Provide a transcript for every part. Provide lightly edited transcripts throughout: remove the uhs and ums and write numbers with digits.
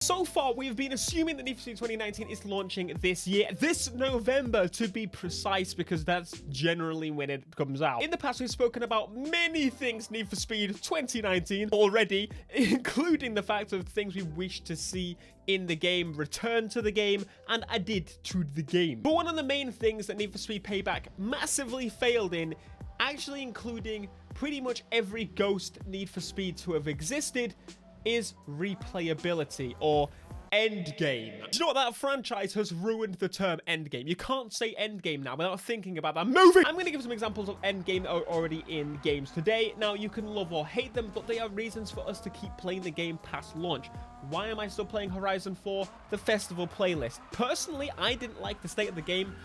So far, we've been assuming that Need for Speed 2019 is launching this year, this November to be precise, because that's generally when it comes out. In the past, we've spoken about many things Need for Speed 2019 already, including the fact of things we wish to see in the game, return to the game, and added to the game. But one of the main things that Need for Speed Payback massively failed in, actually including pretty much every Ghost Need for Speed to have existed, is replayability, or Endgame. Do you know what? That franchise has ruined the term Endgame. You can't say Endgame now without thinking about that movie. I'm going to give some examples of Endgame that are already in games today. Now, you can love or hate them, but they are reasons for us to keep playing the game past launch. Why am I still playing Horizon 4? The festival playlist. Personally, I didn't like the state of the game.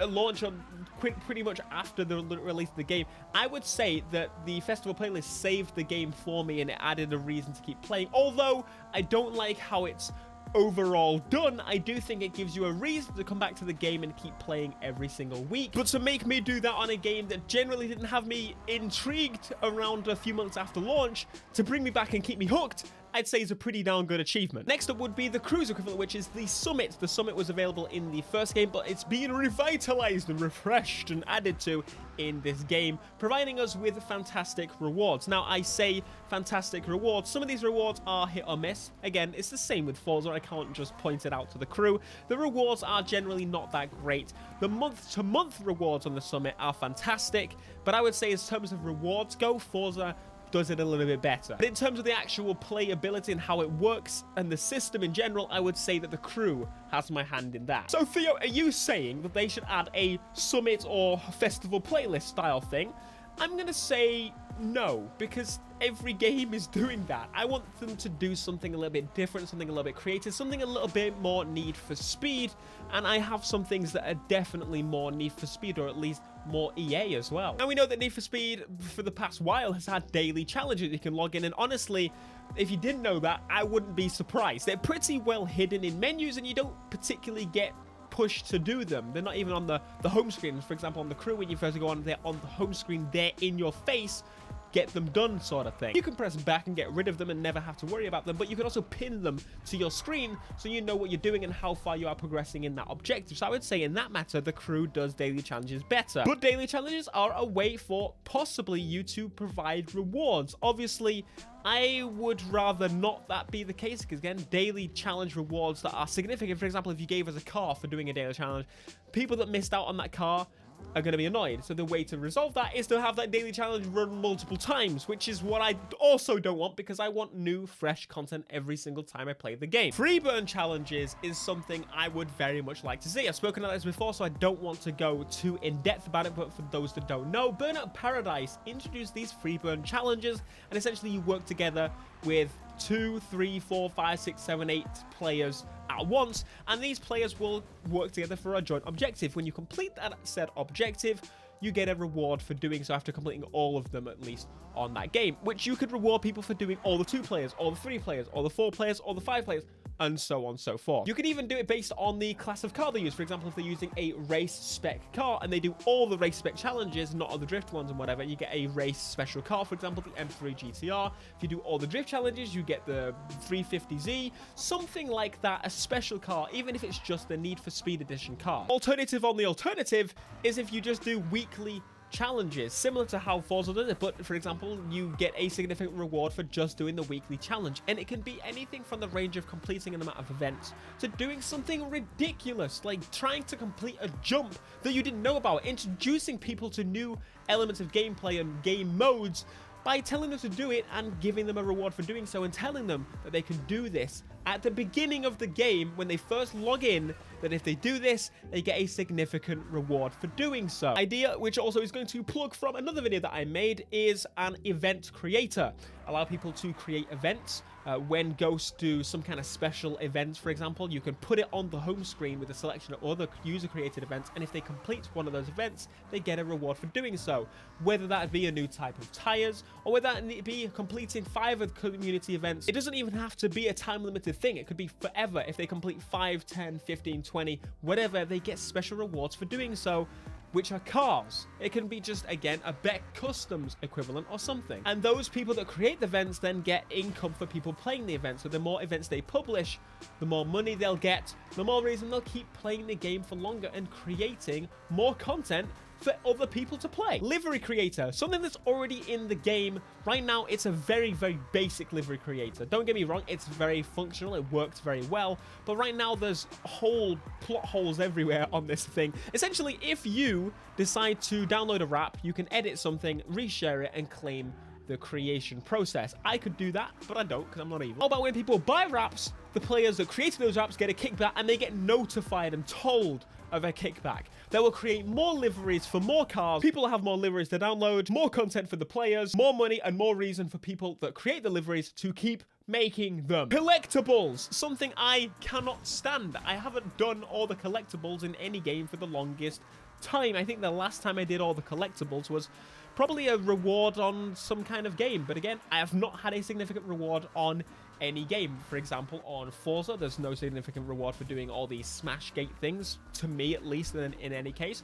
Launch on pretty much after the release of the game. I would say that the festival playlist saved the game for me and it added a reason to keep playing. Although I don't like how it's overall done, I do think it gives you a reason to come back to the game and keep playing every single week. But to make me do that on a game that generally didn't have me intrigued around a few months after launch, to bring me back and keep me hooked, I'd say is a pretty darn good achievement. Next up would be the cruise equivalent, which is the Summit. The Summit was available in the first game, but it's been revitalized and refreshed and added to in this game, providing us with fantastic rewards. Now, I say fantastic rewards. Some of these rewards are hit or miss. Again, it's the same with Forza. I can't just point it out to the crew. The rewards are generally not that great. The month-to-month rewards on the Summit are fantastic, but I would say in terms of rewards go, Forza does it a little bit better. But in terms of the actual playability and how it works and the system in general, I would say that the crew has my hand in that. So Theo, are you saying that they should add a Summit or festival playlist style thing? I'm gonna say no, because every game is doing that. I want them to do something a little bit different, something a little bit creative, something a little bit more Need for Speed, and I have some things that are definitely more Need for Speed, or at least more EA as well. Now, we know that Need for Speed for the past while has had daily challenges you can log in, and honestly, if you didn't know that, I wouldn't be surprised. They're pretty well hidden in menus, and you don't particularly get pushed to do them. They're not even on the home screen. For example, on the crew, when you first go on, they're on the home screen, they're in your face, get them done sort of thing. You can press back and get rid of them and never have to worry about them, but you can also pin them to your screen so you know what you're doing and how far you are progressing in that objective. So I would say in that matter, the crew does daily challenges better. But daily challenges are a way for possibly you to provide rewards. Obviously, I would rather not that be the case, because again, daily challenge rewards that are significant. For example, if you gave us a car for doing a daily challenge, people that missed out on that car are going to be annoyed. So the way to resolve that is to have that daily challenge run multiple times, which is what I also don't want, because I want new, fresh content every single time I play the game. Free burn challenges is something I would very much like to see. I've spoken about this before, so I don't want to go too in-depth about it, but for those that don't know, Burnout Paradise introduced these free burn challenges, and essentially you work together with 2, 3, 4, 5, 6, 7, 8 players at once, and these players will work together for a joint objective. When you complete that said objective, you get a reward for doing so after completing all of them, at least on that game, which you could reward people for doing all the 2 players, all the 3 players, all the 4 players, all the 5 players, and so on and so forth. You can even do it based on the class of car they use. For example, if they're using a race spec car and they do all the race spec challenges, not all the drift ones and whatever, you get a race special car. For example, the M3 GTR. If you do all the drift challenges, you get the 350Z, something like that, a special car, even if it's just the Need for Speed edition car. Alternative on the alternative is if you just do weekly challenges, similar to how Forza does it, but for example, you get a significant reward for just doing the weekly challenge, and it can be anything from the range of completing an amount of events to doing something ridiculous, like trying to complete a jump that you didn't know about, introducing people to new elements of gameplay and game modes by telling them to do it and giving them a reward for doing so, and telling them that they can do this at the beginning of the game when they first log in, that if they do this, they get a significant reward for doing so. Idea, which also is going to plug from another video that I made, is an event creator. Allow people to create events. When Ghosts do some kind of special events, for example, you can put it on the home screen with a selection of other user-created events, and if they complete one of those events, they get a reward for doing so. Whether that be a new type of tires, or whether that be completing 5 of community events. It doesn't even have to be a time-limited thing. It could be forever. If they complete 5, 10, 15, 20, whatever, they get special rewards for doing so. which are cars. It can be just, again, a Beck Customs equivalent or something. And those people that create the events then get income for people playing the events. So the more events they publish, the more money they'll get, the more reason they'll keep playing the game for longer and creating more content for other people to play. Livery Creator, something that's already in the game. Right now, it's a very, very basic Livery Creator. Don't get me wrong, it's very functional, it works very well, but right now there's whole plot holes everywhere on this thing. Essentially, if you decide to download a wrap, you can edit something, reshare it, and claim the creation process. I could do that, but I don't because I'm not evil. How about when people buy wraps, the players that created those wraps get a kickback and they get notified and told of a kickback. They will create more liveries for more cars. People have more liveries to download, more content for the players, more money, and more reason for people that create the liveries to keep making them. Collectibles, something I cannot stand. I haven't done all the collectibles in any game for the longest time. I think the last time I did all the collectibles was probably a reward on some kind of game. But again, I have not had a significant reward on any game. For example, on Forza, there's no significant reward for doing all these smash gate things, to me at least, in any case.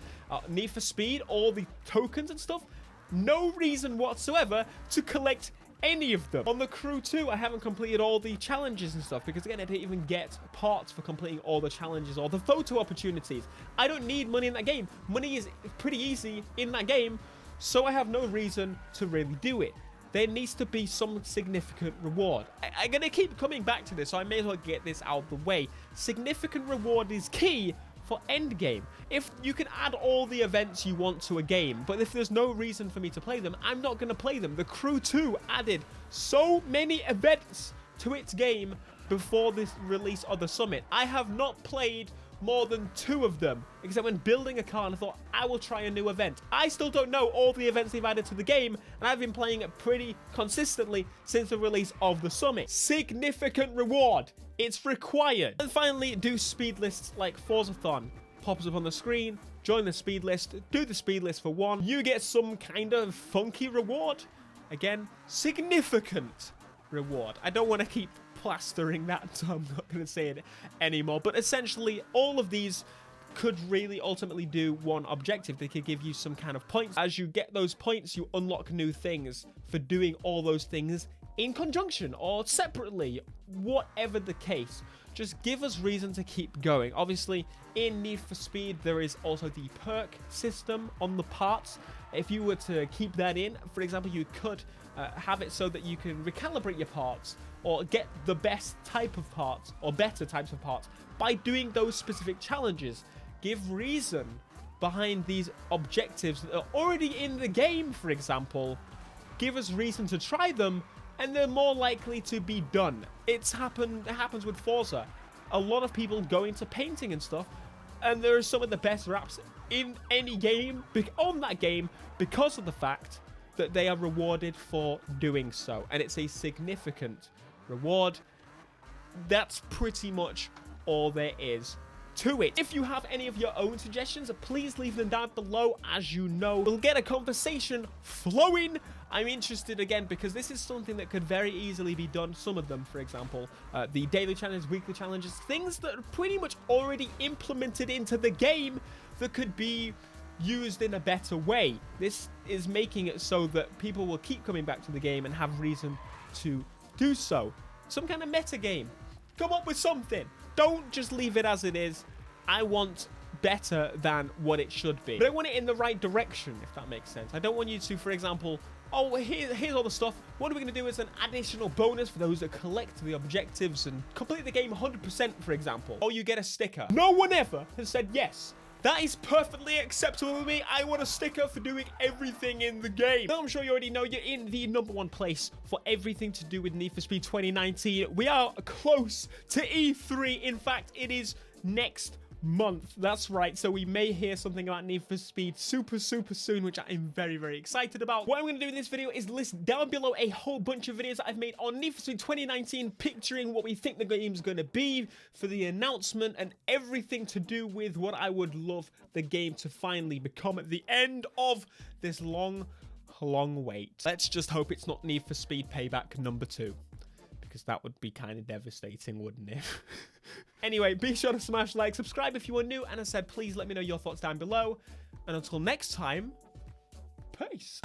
Need for Speed, all the tokens and stuff, no reason whatsoever to collect any of them. On the Crew 2, I haven't completed all the challenges and stuff because, again, I didn't even get parts for completing all the challenges or the photo opportunities. I don't need money in that game. Money is pretty easy in that game, so I have no reason to really do it. There needs to be some significant reward. I'm going to keep coming back to this, so I may as well get this out of the way. Significant reward is key for Endgame. If you can add all the events you want to a game, but if there's no reason for me to play them, I'm not going to play them. The Crew 2 added so many events to its game before this release of the Summit. I have not played more than 2 of them, except when building a car and I thought, I will try a new event. I still don't know all the events they've added to the game, and I've been playing it pretty consistently since the release of the Summit. Significant reward. It's required. And finally, do speed lists like Forzathon. Pops up on the screen, join the speed list, do the speed list for 1. You get some kind of funky reward. Again, significant reward. I don't want to keep plastering that, so I'm not going to say it anymore. But essentially, all of these could really ultimately do one objective. They could give you some kind of points. As you get those points, you unlock new things for doing all those things in conjunction or separately, whatever the case. Just give us reason to keep going. Obviously, in Need for Speed, there is also the perk system on the parts. If you were to keep that in, for example, you could have it so that you can recalibrate your parts or get the best type of parts or better types of parts by doing those specific challenges. Give reason behind these objectives that are already in the game, for example. Give us reason to try them, and they're more likely to be done. It happens with Forza. A lot of people go into painting and stuff, and there are some of the best wraps in any game on that game because of the fact that they are rewarded for doing so, and it's a significant reward. That's pretty much all there is to it. If you have any of your own suggestions, please leave them down below. As you know, we'll get a conversation flowing. I'm interested again because this is something that could very easily be done. Some of them, for example, the daily challenges, weekly challenges, things that are pretty much already implemented into the game that could be used in a better way. This is making it so that people will keep coming back to the game and have reason to do so. Some kind of meta game. Come up with something. Don't just leave it as it is. I want better than what it should be. But I want it in the right direction, if that makes sense. I don't want you to, for example, oh, here's all the stuff. What are we going to do as an additional bonus for those that collect the objectives and complete the game 100%, for example? Or you get a sticker. No one ever has said yes. That is perfectly acceptable with me. I want a sticker for doing everything in the game. Now, I'm sure you already know you're in the #1 place for everything to do with Need for Speed 2019. We are close to E3. In fact, it is next month. That's right. So we may hear something about Need for Speed super soon, which I'm very excited about. What I'm going to do in this video is list down below a whole bunch of videos that I've made on Need for Speed 2019, picturing what we think the game's going to be for the announcement and everything to do with what I would love the game to finally become at the end of this long wait. Let's just hope it's not Need for Speed Payback #2. Because that would be kind of devastating, wouldn't it? Anyway, be sure to smash like, subscribe if you are new, and as I said, please let me know your thoughts down below. And until next time, peace.